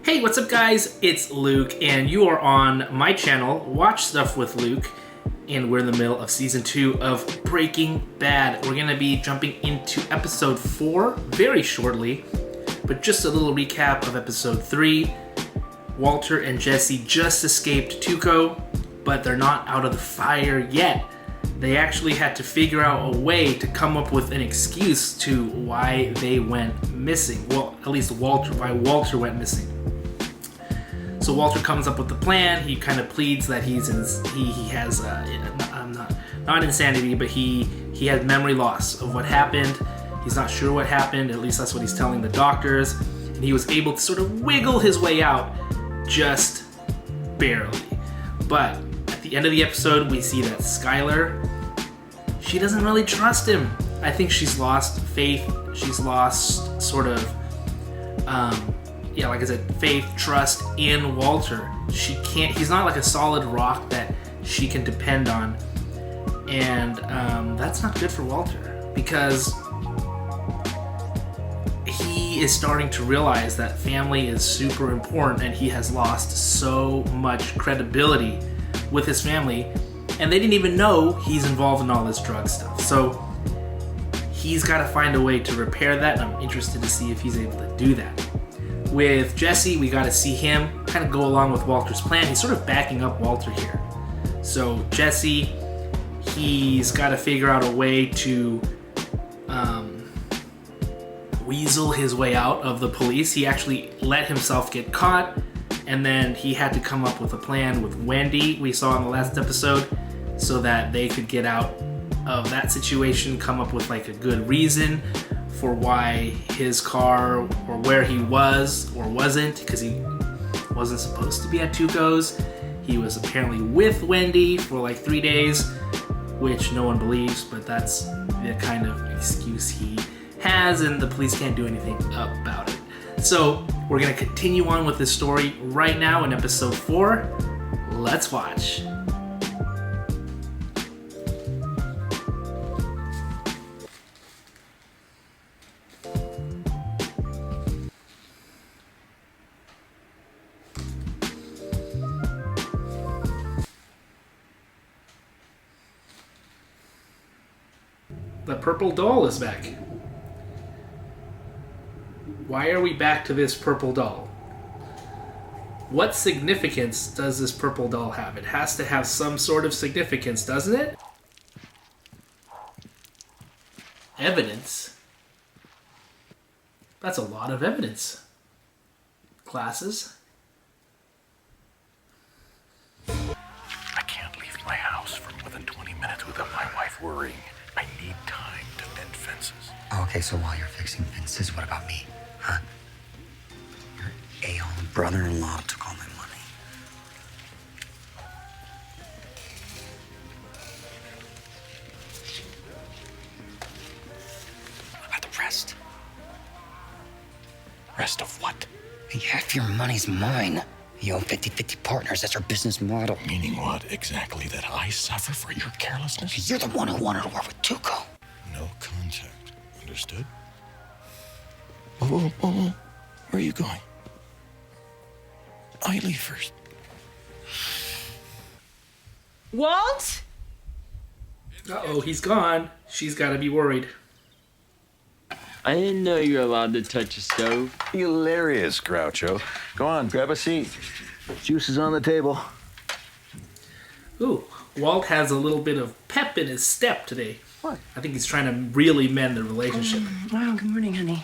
Hey, what's up guys? It's Luke, and you are on my channel, Watch Stuff with Luke, and we're in the middle of Season 2 of Breaking Bad. We're going to be jumping into Episode 4 very shortly, but just a little recap of Episode 3. Walter and Jesse just escaped Tuco, but they're not out of the fire yet. They actually had to figure out a way to come up with an excuse to why they went missing. Well, at least why Walter went missing. So Walter comes up with the plan. He kind of pleads that he has not insanity, but he had memory loss of what happened. He's not sure what happened. At least that's what he's telling the doctors. And he was able to sort of wiggle his way out, just barely. But at the end of the episode, we see that Skyler, she doesn't really trust him. I think she's lost faith. She's lost sort of like I said, faith, trust in Walter. He's not like a solid rock that she can depend on. And that's not good for Walter, because he is starting to realize that family is super important, and he has lost so much credibility with his family, and they didn't even know he's involved in all this drug stuff. So he's got to find a way to repair that, and I'm interested to see if he's able to do that. With Jesse, we got to see him kind of go along with Walter's plan. He's sort of backing up Walter here. So Jesse, he's got to figure out a way to weasel his way out of the police. He actually let himself get caught, and then he had to come up with a plan with Wendy, we saw in the last episode, so that they could get out of that situation, come up with like a good reason for why his car, or where he was or wasn't, because he wasn't supposed to be at Tuco's. He was apparently with Wendy for like 3 days, which no one believes, but that's the kind of excuse he has, and the police can't do anything about it. So we're going to continue on with this story right now in Episode 4. Let's watch. The purple doll is back. Why are we back to this purple doll? What significance does this purple doll have? It has to have some sort of significance, doesn't it? Evidence? That's a lot of evidence. Glasses? I can't leave my house for more than 20 minutes without my wife worrying. I need time to mend fences. Okay, so while you're fixing fences, what about me? Huh? Your a-hole brother-in-law took all my money. What about the rest? Rest of what? Half your money's mine. You own 50-50 partners. That's our business model. Meaning what exactly? That I suffer for your carelessness? You're the one who wanted to work with Tuco. No contact. Understood? Whoa. Where are you going? I leave first. Walt? Uh-oh, he's gone. She's got to be worried. I didn't know you were allowed to touch a stove. Hilarious, Groucho. Go on, grab a seat. Juice is on the table. Ooh, Walt has a little bit of pep in his step today. What? I think he's trying to really mend the relationship. Wow, good morning, honey.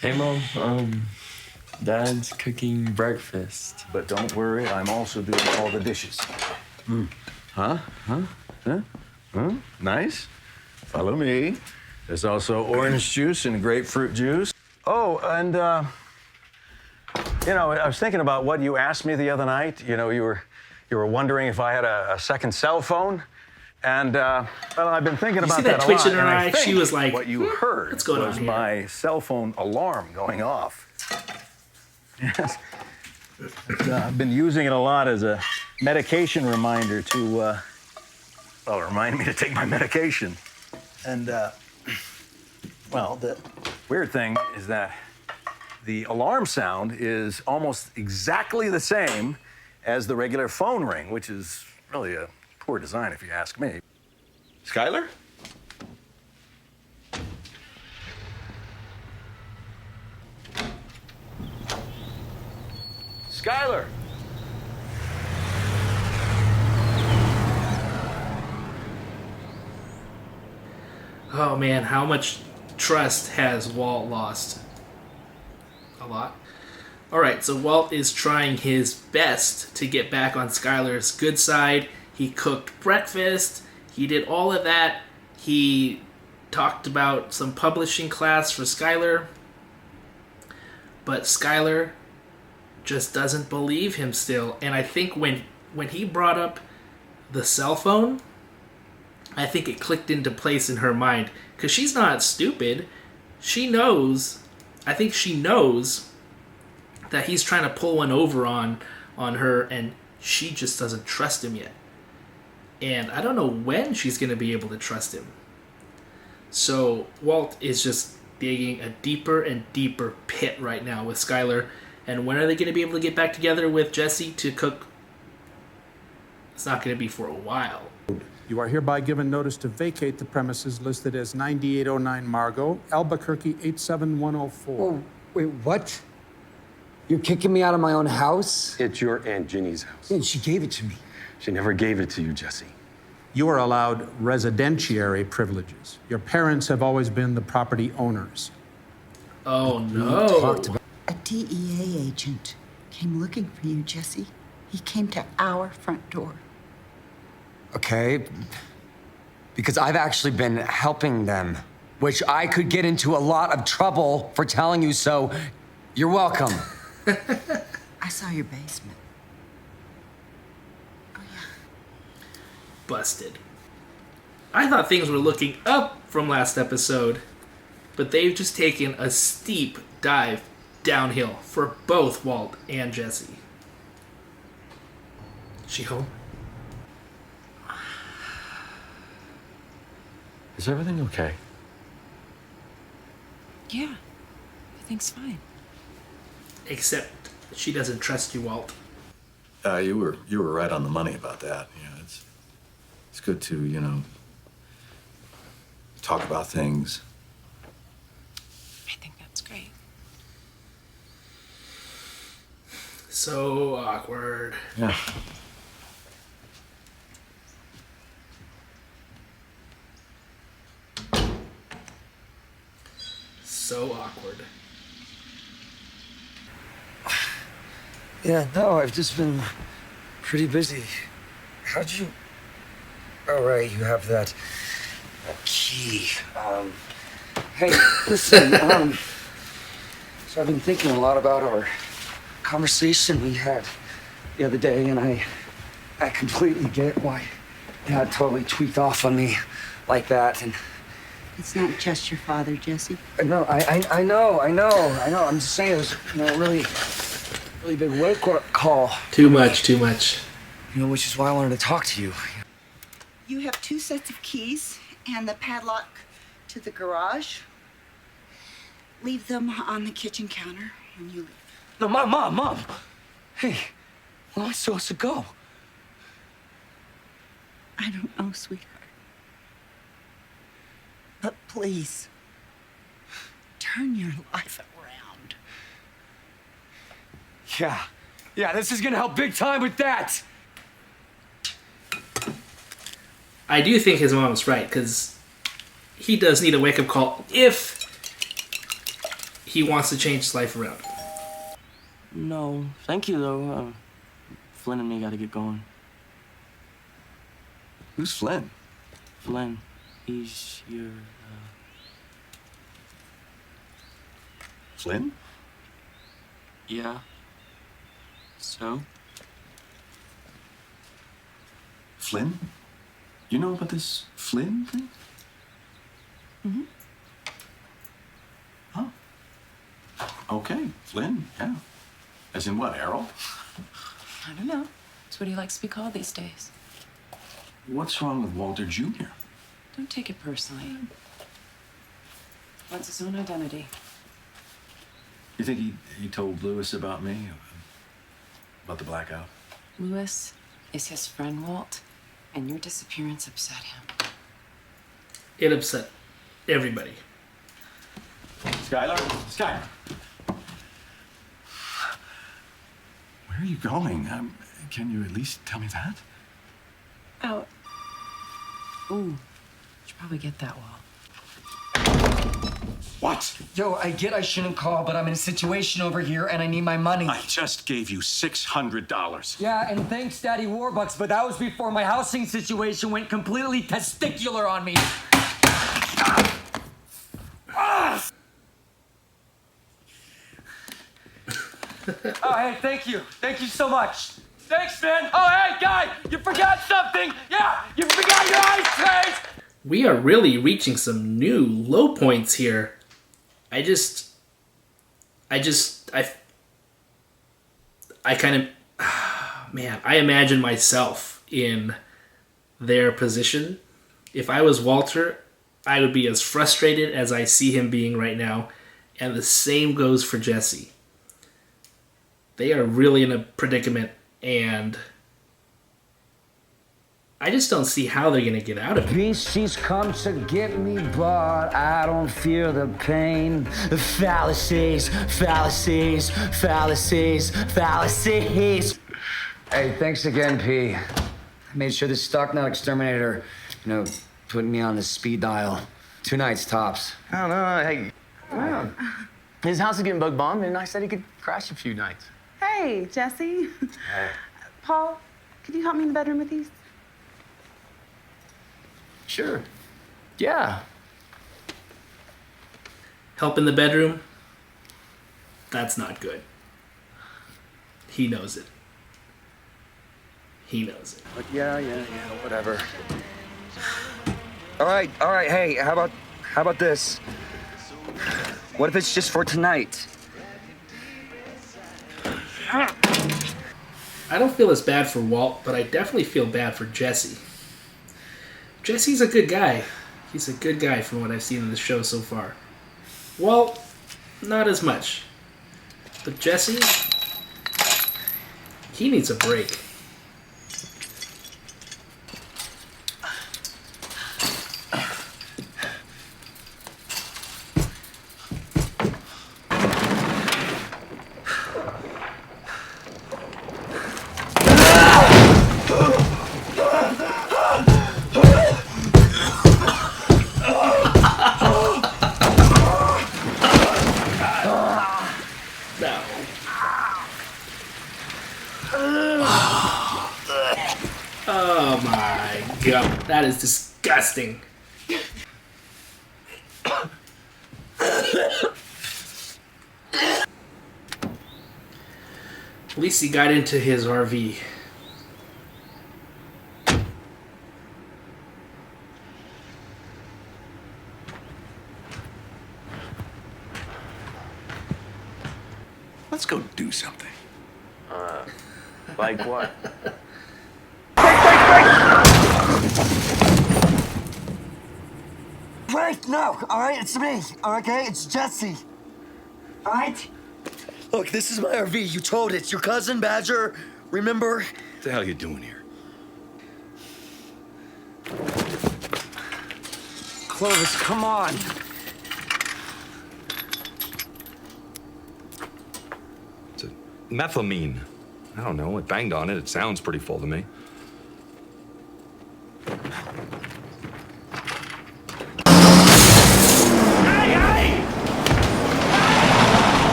Hey, Mom. Dad's cooking breakfast. But don't worry, I'm also doing all the dishes. Huh? Nice. Follow me. There's also orange juice and grapefruit juice. Oh, and, I was thinking about what you asked me the other night. You were wondering if I had a second cell phone. And, well, I've been thinking about that a lot. You see that twitch in her and I eye? think She was like, what you heard what's going on was here? my cell phone alarm going off. Yes. I've been using it a lot as a medication reminder to, remind me to take my medication. And, well, the weird thing is that The alarm sound is almost exactly the same as the regular phone ring, which is really a poor design if you ask me. Skyler? Skyler! Oh man, how much trust has Walt lost? A lot. Alright, so Walt is trying his best to get back on Skyler's good side. He cooked breakfast. He did all of that. He talked about some publishing class for Skyler. But Skyler just doesn't believe him still. And I think when he brought up the cell phone, I think it clicked into place in her mind. Because she's not stupid. She knows, I think she knows that he's trying to pull one over on her, and she just doesn't trust him yet. And I don't know when she's going to be able to trust him. So Walt is just digging a deeper and deeper pit right now with Skyler. And when are they going to be able to get back together with Jesse to cook? It's not going to be for a while. You are hereby given notice to vacate the premises listed as 9809 Margot, Albuquerque 87104. Oh, wait, what? You're kicking me out of my own house? It's your Aunt Ginny's house. And she gave it to me. She never gave it to you, Jesse. You are allowed residentiary privileges. Your parents have always been the property owners. Oh no. A DEA agent came looking for you, Jesse. He came to our front door. Okay, because I've actually been helping them, which I could get into a lot of trouble for telling you so. You're welcome. I saw your basement. Oh, yeah. Busted. I thought things were looking up from last episode, but they've just taken a steep dive downhill for both Walt and Jesse. She home? Is everything okay? Yeah, everything's fine. Except she doesn't trust you, Walt. You were right on the money about that. Yeah, it's good to, talk about things. I think that's great. So awkward. Yeah. So awkward. Yeah, no, I've just been pretty busy. How'd you... All right, you have that key. Hey, listen, so I've been thinking a lot about our conversation we had the other day, and I completely get why Dad totally tweaked off on me like that, and... It's not just your father, Jesse. I know. I'm just saying it was, really big wake-up call. Too much. Which is why I wanted to talk to you. You have 2 sets of keys and the padlock to the garage. Leave them on the kitchen counter when you leave. No, Mom. Hey, where am I supposed to go? I don't know, sweetheart. But please, turn your life around. Yeah, this is gonna help big time with that. I do think his mom's right, because he does need a wake-up call if he wants to change his life around. No, thank you, though. Flynn and me gotta get going. Who's Flynn? Flynn, he's your, Flynn? Yeah. So? Flynn? You know about this Flynn thing? Mm-hmm. Huh? Okay, Flynn, yeah. As in what, Errol? I don't know. It's what he likes to be called these days. What's wrong with Walter Jr.? Don't take it personally. Wants his own identity. You think he told Lewis about me? About the blackout? Lewis is his friend, Walt, and your disappearance upset him. It upset everybody. Skyler? Skyler! Where are you going? Can you at least tell me that? Oh. Ooh. Should probably get that, Walt. What? Yo, I get I shouldn't call, but I'm in a situation over here and I need my money. I just gave you $600. Yeah, and thanks, Daddy Warbucks, but that was before my housing situation went completely testicular on me. Oh, hey, thank you. Thank you so much. Thanks, man. Oh, hey, guy, you forgot something. Yeah, you forgot your ice trays. We are really reaching some new low points here. I kind of, man, I imagine myself in their position. If I was Walter, I would be as frustrated as I see him being right now. And the same goes for Jesse. They are really in a predicament, and I just don't see how they're going to get out of it. Beasties come to get me, but I don't fear the pain. Fallacies, fallacies, fallacies, fallacies. Hey, thanks again, P. I made sure the Stocknell exterminator, put me on the speed dial. 2 nights tops. I don't know. Hey. Wow. His house is getting bug bombed, and I said he could crash a few nights. Hey, Jesse. Hey. Paul, could you help me in the bedroom with these? Sure. Yeah. Help in the bedroom? That's not good. He knows it. He knows it. But yeah, whatever. All right, hey, how about this? What if it's just for tonight? I don't feel as bad for Walt, but I definitely feel bad for Jesse. Jesse's a good guy. He's a good guy from what I've seen in the show so far. Walt, not as much. But Jesse, he needs a break. Oh my god, that is disgusting. At least he got into his RV. Let's go do something. Like what? Wait, no, all right, it's me, okay? It's Jesse. All right? Look, this is my RV. You towed it. Your cousin, Badger, remember? What the hell are you doing here? Clovis, come on. It's a methylamine. I don't know. It banged on it. It sounds pretty full to me.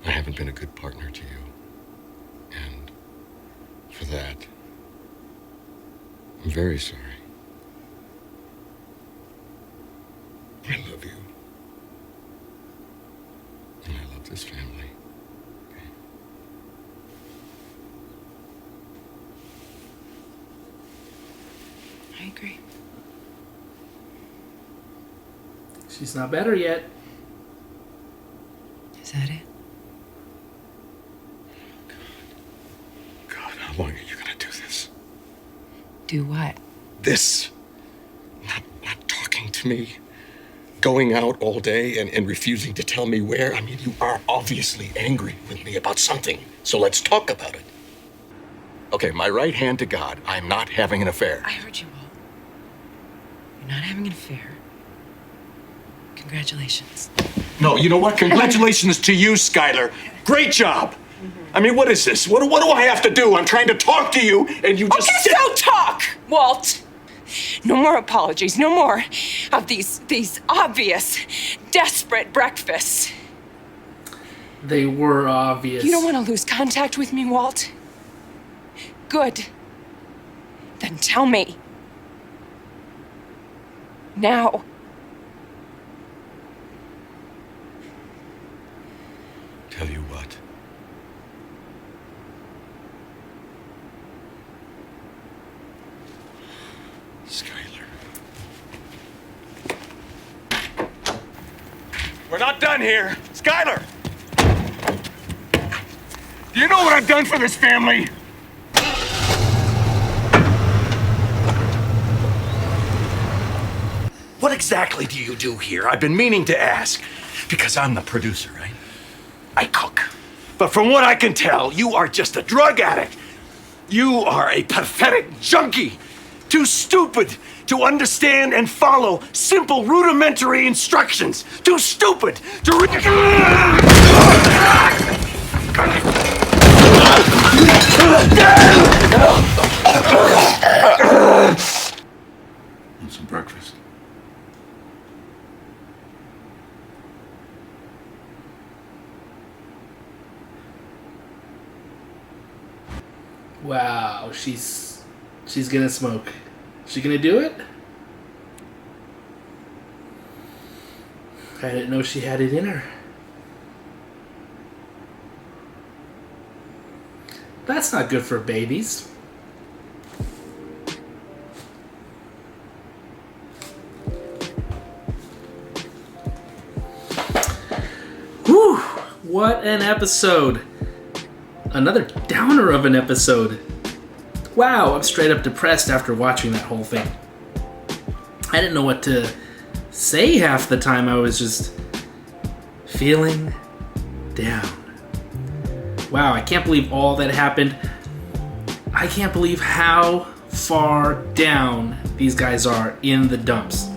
I haven't been a good partner to you. And for that, I'm very sorry. I love you. And I love this family. Okay? I agree. She's not better yet. Is that it? God, how long are you gonna do this? Do what? This. Not talking to me. Going out all day and refusing to tell me where. I mean, you are obviously angry with me about something. So let's talk about it. Okay, my right hand to God, I'm not having an affair. I heard you, Walt. You're not having an affair. Congratulations. No, you know what? Congratulations to you, Skyler. Great job. I mean, what is this? What do I have to do? I'm trying to talk to you, and you just Okay, so talk, Walt. No more apologies. No more of these obvious, desperate breakfasts. They were obvious. You don't want to lose contact with me, Walt? Good. Then tell me. Now. Tell you what. Skyler. We're not done here. Skyler! Do you know what I've done for this family? What exactly do you do here? I've been meaning to ask. Because I'm the producer, right? I cook. But from what I can tell, you are just a drug addict. You are a pathetic junkie. Too stupid to understand and follow simple, rudimentary instructions. Too stupid to Want some breakfast? Wow, she's gonna smoke. She gonna do it? I didn't know she had it in her. That's not good for babies. Whew! What an episode. Another downer of an episode. Wow, I'm straight up depressed after watching that whole thing. I didn't know what to say half the time. I was just feeling down. Wow, I can't believe all that happened. I can't believe how far down these guys are in the dumps.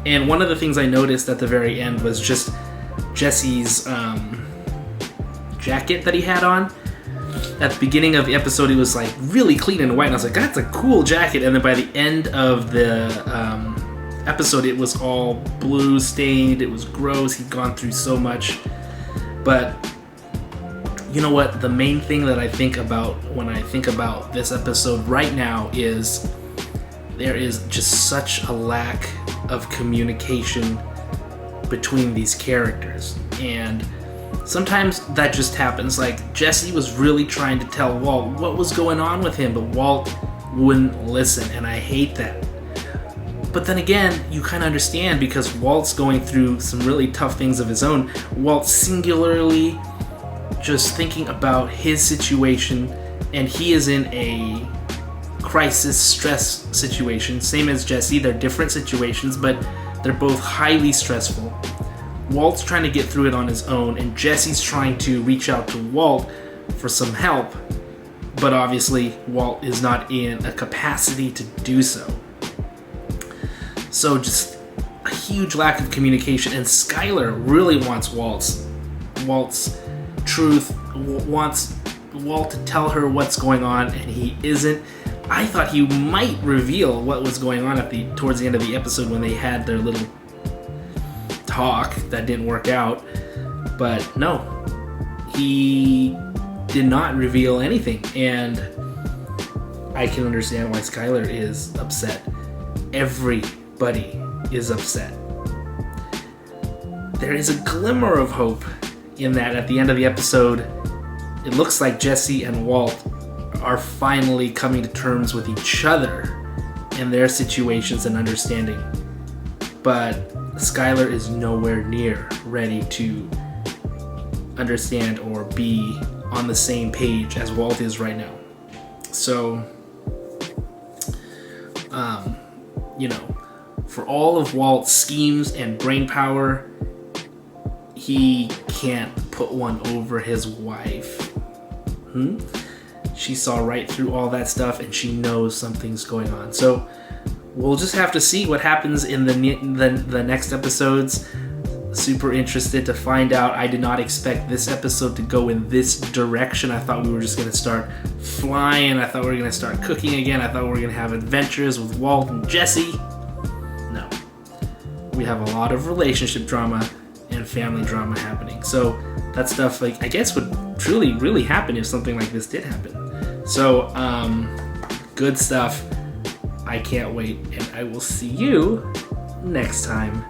And one of the things I noticed at the very end was just Jesse's jacket that he had on. At the beginning of the episode, he was like really clean and white, and I was like, that's a cool jacket. And then by the end of the episode, it was all blue stained. It was gross. He'd gone through so much. But you know what? The main thing that I think about when I think about this episode right now is there is just such a lack of communication between these characters. And sometimes that just happens. Like, Jesse was really trying to tell Walt what was going on with him, but Walt wouldn't listen, and I hate that. But then again, you kind of understand because Walt's going through some really tough things of his own. Walt's singularly just thinking about his situation, and he is in a crisis stress situation. Same as Jesse, they're different situations, but they're both highly stressful. Walt's trying to get through it on his own, and Jesse's trying to reach out to Walt for some help, but obviously Walt is not in a capacity to do so. So just a huge lack of communication, and Skyler really wants Walt's truth, wants Walt to tell her what's going on, and he isn't. I thought he might reveal what was going on towards the end of the episode when they had their little talk that didn't work out, but no, he did not reveal anything, and I can understand why Skyler is upset. Everybody is upset. There is a glimmer of hope in that at the end of the episode, it looks like Jesse and Walt are finally coming to terms with each other and their situations and understanding, but Skyler is nowhere near ready to understand or be on the same page as Walt is right now. So, you know, for all of Walt's schemes and brain power, he can't put one over his wife. She saw right through all that stuff, and she knows something's going on. So we'll just have to see what happens in the next episodes. Super interested to find out. I did not expect this episode to go in this direction. I thought we were just going to start flying. I thought we were going to start cooking again. I thought we were going to have adventures with Walt and Jesse. No. We have a lot of relationship drama and family drama happening. So that stuff, like, I guess would truly really happen if something like this did happen. So good stuff. I can't wait, and I will see you next time.